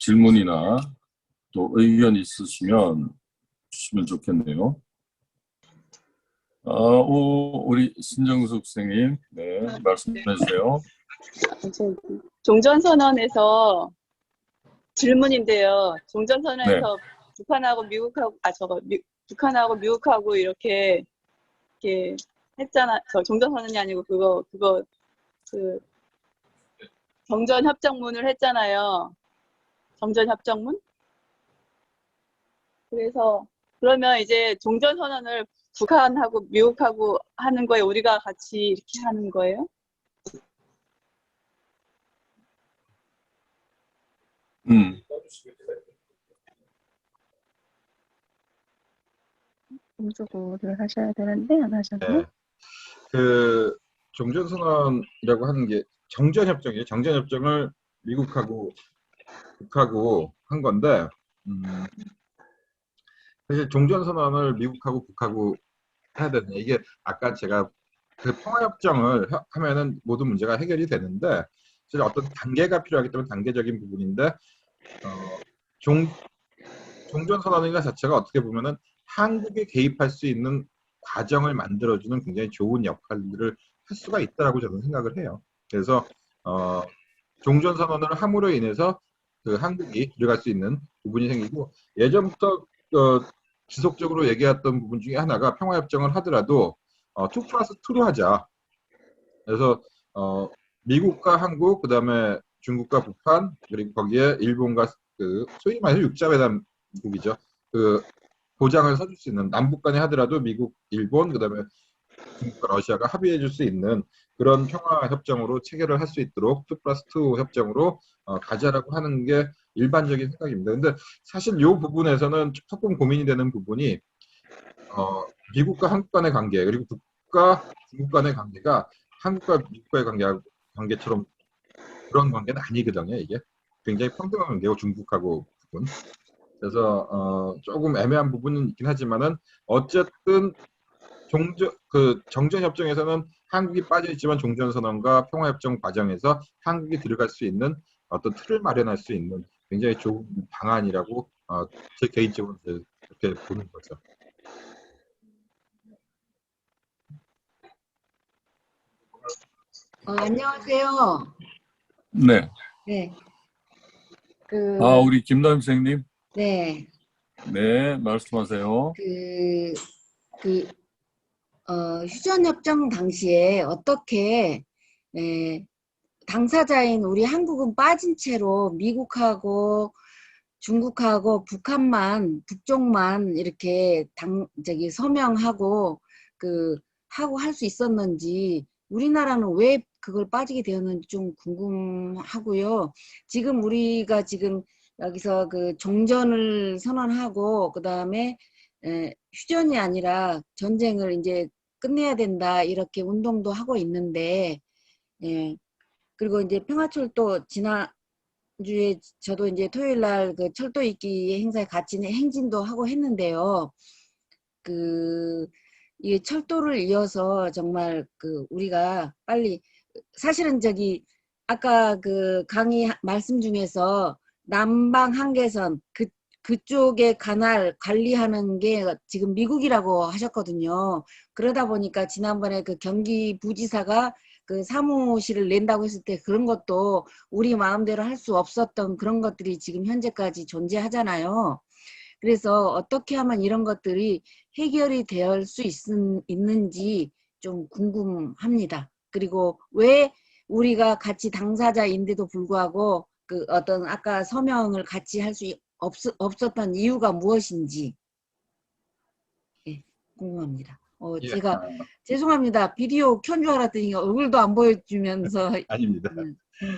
질문이나 또 의견 있으시면 주시면 좋겠네요. 우리 신정숙 선생님, 네, 말씀해 주세요. 종전선언에서 질문인데요. 종전선언에서 네. 북한하고 미국하고 북한하고 미국하고 이렇게 했잖아. 종전선언이 아니고 그 정전협정문을 했잖아요. 정전협정문? 그래서 그러면 이제 종전선언을 북한하고 미국하고 하는 거에 우리가 같이 이렇게 하는 거예요? 공조를 하셔야 되는데 안 하셨네. 네. 그 종전선언이라고 하는 게 정전협정이에요. 정전협정을 미국하고 북하고 한 건데 사실 종전선언을 미국하고 북하고 해야 되는 이게 아까 제가 그 평화협정을 하면은 모든 문제가 해결이 되는데 사실 어떤 단계가 필요하기 때문에 단계적인 부분인데 종전선언이나 자체가 어떻게 보면은 한국에 개입할 수 있는 과정을 만들어주는 굉장히 좋은 역할들을 할 수가 있다라고 저는 생각을 해요. 그래서 종전선언을 함으로 인해서 그 한국이 들어갈 수 있는 부분이 생기고 예전부터 지속적으로 얘기했던 부분 중에 하나가 평화협정을 하더라도 2+2로 하자. 그래서 미국과 한국, 그 다음에 중국과 북한, 그리고 거기에 일본과 그 소위 말해서 육자회담국이죠. 그 보장을 서줄 수 있는 남북 간에 하더라도 미국, 일본, 그 다음에 중국과 러시아가 합의해 줄 수 있는 그런 평화협정으로 체결을 할 수 있도록 2+2 협정으로 가자라고 하는 게 일반적인 생각입니다. 근데 사실 이 부분에서는 조금 고민이 되는 부분이 미국과 한국 간의 관계 그리고 북과 중국 간의 관계가 한국과 미국과의 관계처럼 그런 관계는 아니거든요. 이게 굉장히 평등한 관계고 중국하고 북은. 그래서 조금 애매한 부분은 있긴 하지만은 어쨌든 정전협정에서는 한국이 빠져있지만 종전선언과 평화협정 과정에서 한국이 들어갈 수 있는 어떤 틀을 마련할 수 있는 굉장히 좋은 방안이라고 제 개인적으로 이렇게 보는 거죠. 안녕하세요. 네. 네. 우리 김남희 선생님. 네. 네, 말씀하세요. 휴전협정 당시에 어떻게, 당사자인 우리 한국은 빠진 채로 미국하고 중국하고 북쪽만 이렇게 서명하고 하고 할 수 있었는지, 우리나라는 왜 그걸 빠지게 되었는지 좀 궁금하고요. 지금 우리가 여기서 종전을 선언하고 그다음에 휴전이 아니라 전쟁을 이제 끝내야 된다 이렇게 운동도 하고 있는데, 그리고 이제 평화철도 지난주에 저도 이제 토요일 날 철도 있기 행사에 같이 행진도 하고 했는데요. 이 철도를 이어서 정말 우리가 빨리, 사실은 아까 강의 말씀 중에서 남방 한계선 그쪽의 관리하는 게 지금 미국이라고 하셨거든요. 그러다 보니까 지난번에 경기 부지사가 사무실을 낸다고 했을 때 그런 것도 우리 마음대로 할 수 없었던 그런 것들이 지금 현재까지 존재하잖아요. 그래서 어떻게 하면 이런 것들이 해결이 될 수 있는지 좀 궁금합니다. 그리고 왜 우리가 같이 당사자인데도 불구하고 어떤 아까 서명을 같이 할 수 없었던 이유가 무엇인지 궁금합니다. 제가 죄송합니다. 비디오 켠 줄 알았더니 얼굴도 안 보여주면서 아닙니다.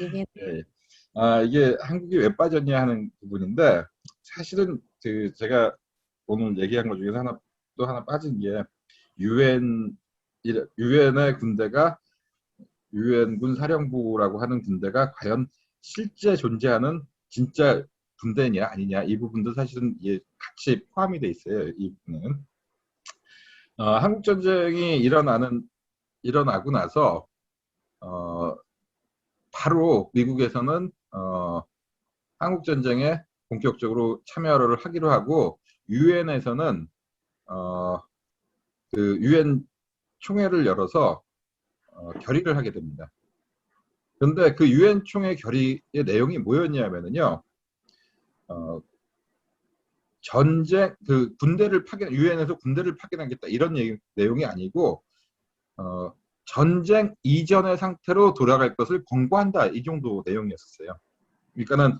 얘기했... 네. 이게 한국이 왜 빠졌냐 하는 부분인데 사실은 제가 오늘 얘기한 것 중에서 또 하나 빠진 게 유엔의 군대가 유엔군 사령부라고 하는 군대가 과연 실제 존재하는 진짜 군대냐 아니냐 이 부분도 사실은 같이 포함이 돼 있어요. 이 부분은 한국 전쟁이 일어나고 나서 바로 미국에서는 한국 전쟁에 본격적으로 참여를 하기로 하고 유엔에서는 그 유엔 총회를 열어서 결의를 하게 됩니다. 그런데 그 유엔 총회 결의의 내용이 뭐였냐면은요, 전쟁 그 군대를 파견 유엔에서 군대를 파견하겠다 이런 내용이 아니고 전쟁 이전의 상태로 돌아갈 것을 권고한다 이 정도 내용이었어요. 그러니까는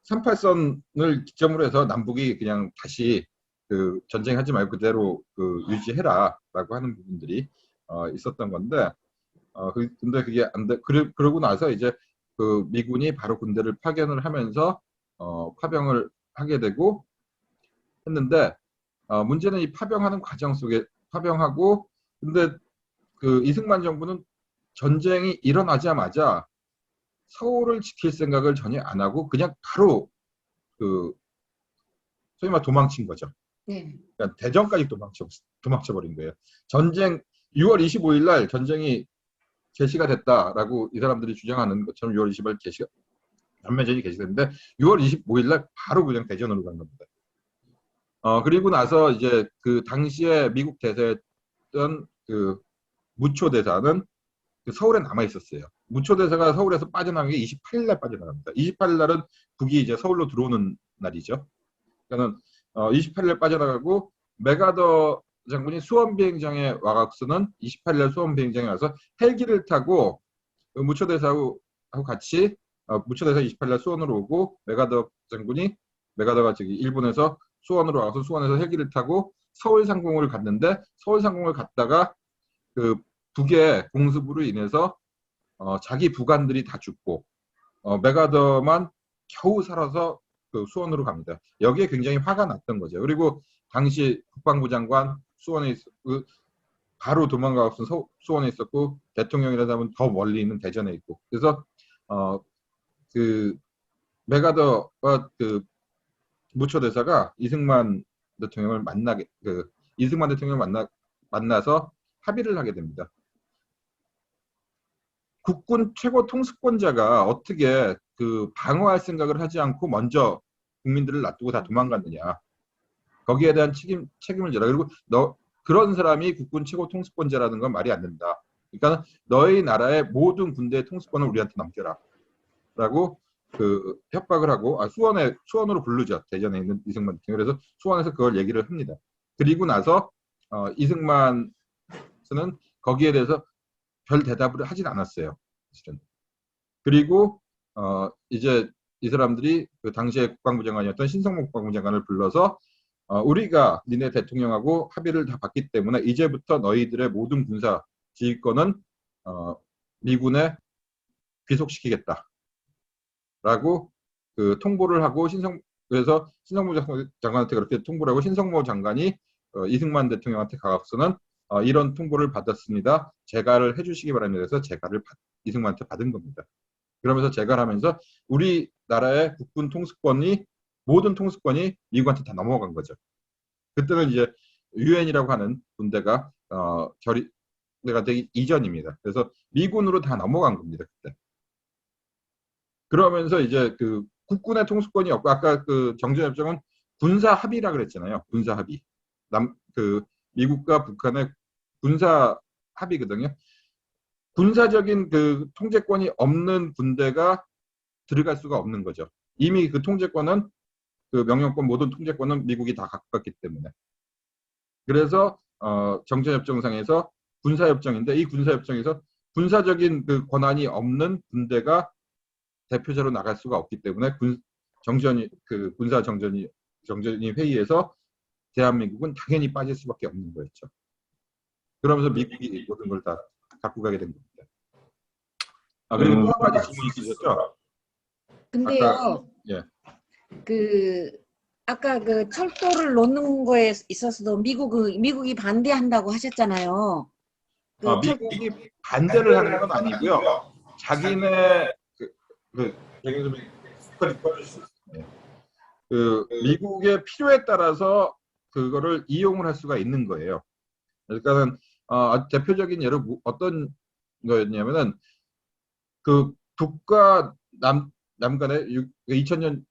38선을 기점으로 해서 남북이 그냥 다시 그 전쟁하지 말고 그대로 그 유지해라라고 하는 부분들이 있었던 건데 근데 그게 안 돼. 그러고 나서 이제 그 미군이 바로 군대를 파견을 하면서 파병을 하게 되고 했는데 문제는 이 파병하는 과정 속에 파병하고 근데 그 이승만 정부는 전쟁이 일어나자마자 서울을 지킬 생각을 전혀 안 하고 그냥 바로 그 소위 말 도망친 거죠. 네. 그러니까 대전까지 도망쳐 버린 거예요. 전쟁 6월 25일 날 전쟁이 개시가 됐다라고 이 사람들이 주장하는 것처럼 6월 20일 개시가 전면전이 개시됐는데 6월 25일 날 바로 그냥 대전으로 간 겁니다. 그리고 나서 이제 그 당시에 미국 대사였던 그 무초 대사는 그 서울에 남아 있었어요. 무초 대사가 서울에서 빠져나간 게 28일 날 빠져나갑니다. 28일 날은 북이 이제 서울로 들어오는 날이죠. 그러니까는 28일 날 빠져나가고 메가더 장군이 수원 비행장에 와갖고서는 28일 날 수원 비행장에 와서 헬기를 타고 그 무초 대사하고 같이 무초 대사 28일 날 수원으로 오고 메가더가 저기 일본에서 수원으로 와서 수원에서 헬기를 타고 서울 상공을 갔는데 서울 상공을 갔다가 그 북의 공습으로 인해서 자기 부관들이 다 죽고 메가더만 겨우 살아서 그 수원으로 갑니다. 여기에 굉장히 화가 났던 거죠. 그리고 당시 국방부 장관 수원에 바로 도망가서 수원에 있었고 대통령이라도 하면 더 멀리 있는 대전에 있고 그래서 그 메가더와 그 무초 대사가 이승만 대통령을 만나서 합의를 하게 됩니다. 국군 최고 통수권자가 어떻게 그 방어할 생각을 하지 않고 먼저 국민들을 놔두고 다 도망갔느냐. 거기에 대한 책임을 져라. 그리고 그런 사람이 국군 최고 통수권자라는 건 말이 안 된다. 그러니까 너희 나라의 모든 군대의 통수권을 우리한테 넘겨라. 라고 그 협박을 하고 수원으로 부르죠. 대전에 있는 이승만 대통령. 그래서 수원에서 그걸 얘기를 합니다. 그리고 나서 이승만은 거기에 대해서 별 대답을 하진 않았어요. 사실은. 그리고 이제 이 사람들이 그 당시에 국방부 장관이었던 신성모 국방부 장관을 불러서 우리가 니네 대통령하고 합의를 다 봤기 때문에 이제부터 너희들의 모든 군사 지휘권은 미군에 귀속시키겠다. 라고 그 통보를 하고 그래서 신성모 장관한테 그렇게 통보를 하고 신성모 장관이 이승만 대통령한테 가서는 이런 통보를 받았습니다. 재가를 해주시기 바랍니다. 그래서 재가를 이승만한테 받은 겁니다. 그러면서 재가를 하면서 우리나라의 국군 모든 통수권이 미국한테 다 넘어간 거죠. 그때는 이제 유엔이라고 하는 군대가 결의가 되기 이전입니다. 그래서 미군으로 다 넘어간 겁니다. 그때. 그러면서 이제 그 국군의 통수권이 없고 아까 그 정전협정은 군사 합의라 그랬잖아요. 군사 합의. 그 미국과 북한의 군사 합의거든요. 군사적인 그 통제권이 없는 군대가 들어갈 수가 없는 거죠. 이미 그 통제권은 그 명령권 모든 통제권은 미국이 다 갖고 갔기 때문에. 그래서 정전협정상에서 군사협정인데 이 군사협정에서 군사적인 그 권한이 없는 군대가 대표자로 나갈 수가 없기 때문에 군사 정전이 회의에서 대한민국은 당연히 빠질 수밖에 없는 거였죠. 그러면서 미국이 모든 걸 다 갖고 가게 된 겁니다. 그리고 또 한 가지 질문이 있으셨죠? 근데요. 예. 아까 그 철도를 놓는 거에 있어서도 미국이 반대한다고 하셨잖아요. 미국이 반대를 하는 건 아니고요. 자기네 미국의 필요에 따라서 그거를 이용을 할 수가 있는 거예요. 그러니까는 대표적인 예로 어떤 거였냐면은 그 북과 남간의 2000년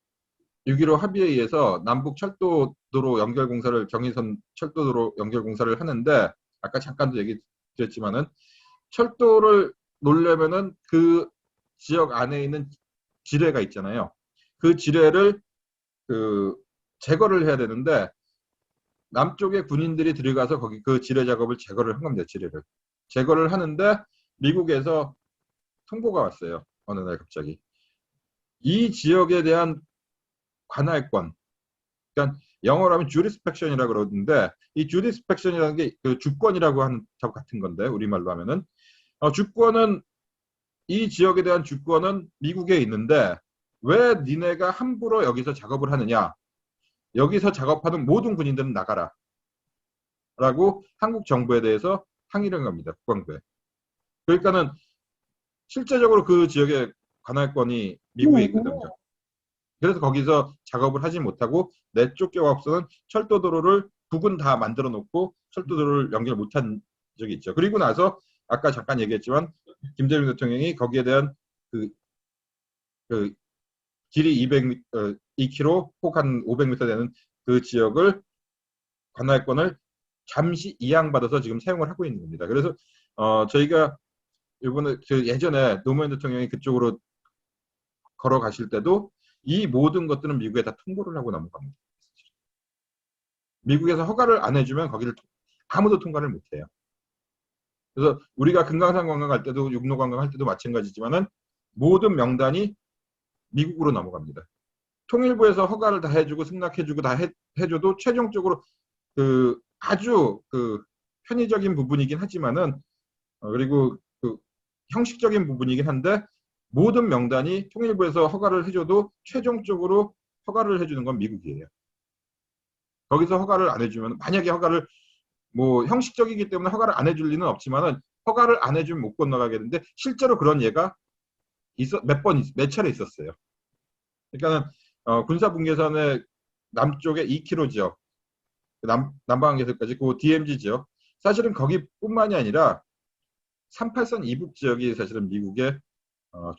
6.15 합의에 의해서 남북 철도도로 연결 공사를 경의선 철도도로 연결 공사를 하는데 아까 잠깐도 얘기 드렸지만은 철도를 놓으려면은 그 지역 안에 있는 지뢰가 있잖아요. 그 지뢰를 제거를 해야 되는데 남쪽에 군인들이 들어가서 거기 그 지뢰 작업을 제거를 한 겁니다. 지뢰를 제거를 하는데 미국에서 통보가 왔어요. 어느 날 갑자기 이 지역에 대한 관할권, 그러니까 영어로 하면 jurisdiction이라고 그러는데 이 jurisdiction이라는 게 그 주권이라고 하는 것 같은 건데 우리말로 하면은 주권은 이 지역에 대한 주권은 미국에 있는데 왜 니네가 함부로 여기서 작업을 하느냐? 여기서 작업하는 모든 군인들은 나가라. 라고 한국 정부에 대해서 항의를 한 겁니다. 국방부에. 그러니까는 실제적으로 그 지역의 관할권이 미국에 있거든요. 그래서 거기서 작업을 하지 못하고 내 쪽교합소는 철도도로를 북은 다 만들어 놓고 철도도로를 연결 못한 적이 있죠. 그리고 나서 아까 잠깐 얘기했지만 김대중 대통령이 거기에 대한 그 길이 2km 혹 한 500m 되는 그 지역을 관할권을 잠시 이양받아서 지금 사용을 하고 있는 겁니다. 그래서 저희가 이번에 예전에 노무현 대통령이 그쪽으로 걸어가실 때도 이 모든 것들은 미국에 다 통보를 하고 넘어갑니다. 미국에서 허가를 안 해주면 거기를 아무도 통과를 못해요. 그래서 우리가 금강산 관광 갈 때도 육로 관광 할 때도 마찬가지지만은 모든 명단이 미국으로 넘어갑니다. 통일부에서 허가를 다 해주고 승낙해주고 다 해줘도 최종적으로 아주 편의적인 부분이긴 하지만은 그리고 형식적인 부분이긴 한데 모든 명단이 통일부에서 허가를 해줘도 최종적으로 허가를 해주는 건 미국이에요. 거기서 허가를 안 해주면 만약에 허가를 형식적이기 때문에 허가를 안 해줄 리는 없지만은 허가를 안 해주면 못 건너가겠는데 실제로 그런 예가 몇 차례 있었어요. 그러니까는 군사분계선의 남쪽에 2km 지역, 남방한계선까지 그 DMZ 지역, 사실은 거기뿐만이 아니라 38선 이북 지역이 사실은 미국의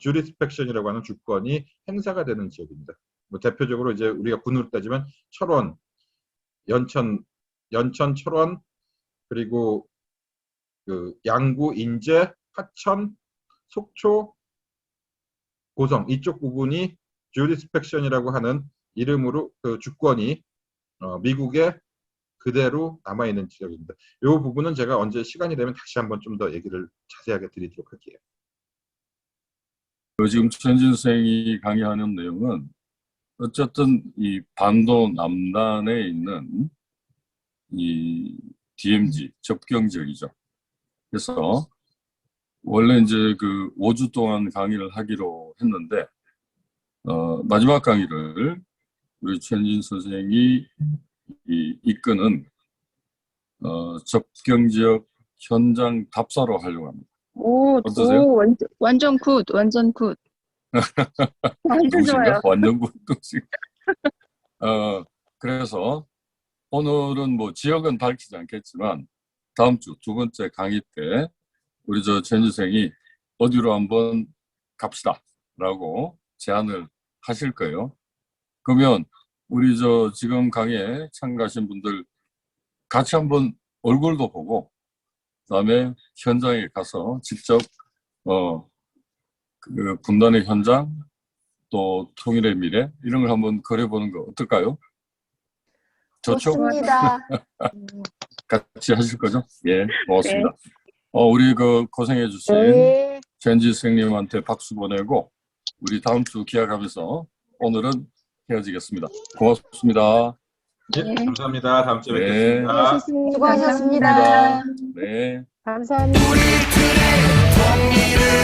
jurisdiction이라고 하는 주권이 행사가 되는 지역입니다. 대표적으로 이제 우리가 군으로 따지면 철원, 연천, 철원, 그리고 양구, 인제, 하천, 속초, 고성 이쪽 부분이 jurisdiction이라고 하는 이름으로 주권이 미국에 그대로 남아있는 지역입니다. 이 부분은 제가 언제 시간이 되면 다시 한번 좀 더 얘기를 자세하게 드리도록 할게요. 지금 최현진 선생이 강의하는 내용은 어쨌든 이 반도 남단에 있는 이 DMZ 접경 지역이죠. 그래서 원래 이제 5주 동안 강의를 하기로 했는데 마지막 강의를 우리 최현진 선생이 이끄는 접경 지역 현장 답사로 하려고 합니다. 어떠세요? 완전 굿. 완전 누구신가? 좋아요. 완전 누구신가? 그래서 오늘은 지역은 밝히지 않겠지만 다음 주 두 번째 강의 때 우리 최현진 선생이 어디로 한번 갑시다 라고 제안을 하실 거예요. 그러면 우리 지금 강의에 참가하신 분들 같이 한번 얼굴도 보고 그다음에 현장에 가서 직접 분단의 현장 또 통일의 미래 이런 걸 한번 그려보는 거 어떨까요? 좋죠? 좋습니다. 같이 하실 거죠? 예, 고맙습니다. 우리 고생해 주신 네. 최현진 선생님한테 박수 보내고 우리 다음 주 기약하면서 오늘은 헤어지겠습니다. 고맙습니다. 네, 감사합니다. 다음 주에 네. 뵙겠습니다. 수고하셨습니다. 네. 감사합니다. 우리들의 통일을